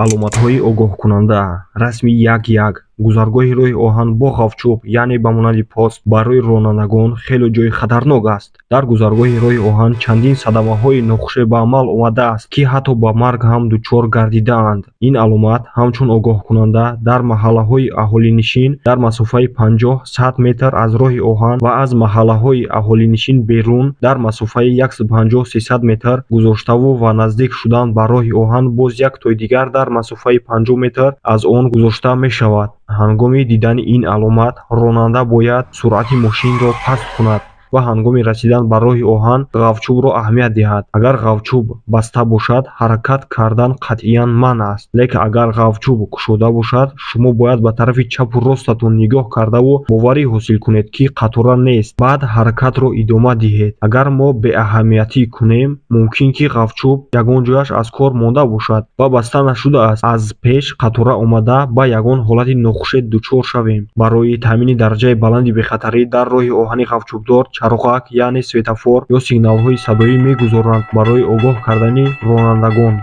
аломатҳои огоҳкунанда. Расми 1.1. гузаргоҳи роҳи оҳан бо ғафчӯб яъне ба монанди пост барои ронандагон хеле ҷойи хатарнок аст. Дар гузаргоҳи роҳи оҳан чандин садамаҳои нохуше ба амал омадааст, ки ҳатто ба марг ҳам дучор гардидаанд. Ин аломат ҳамчун огоҳкунанда дар маҳаллаҳои аҳолинишин дар масофаи 50-100 метр аз роҳи оҳан ва аз маҳаллаҳои аҳолинишин берун дар масофаи 150-300 метр гузоштаву ва наздик шудан ба роҳи оҳан боз як тои дигар дар масофаи 50 метр аз он гузошта мешавад. ҳангоми дидани ин аломат ронанда бояд суръати мошинро паст кунад ва ҳангоми расидан ба роҳи оҳан ғафчӯбро аҳамият диҳад. Агар ғафчӯб баста бошад, ҳаракат кардан қатъиян манъ аст, лекин агар ғафчӯб кушода бошад, шумо бояд ба тарафи чапу ростатон нигоҳ кардаву боварӣ ҳосил кунед, ки қатора нест. Баъд ҳаракатро идома диҳед. Агар мо беаҳамиятӣ кунем, мумкин ки ғафчӯб ягон ҷояш аз кор монда бошад ва баста нашудааст. Аз пеш қатора омада ба ягон ҳолати нохушед дучор шавем. Барои таъмини дараҷаи баланди бехатарӣ дар роҳи оҳани ғафчӯбдор чароғак яъне светофор ё сигналҳои садоӣ мегузоранд барои огоҳ кардани ронандагон.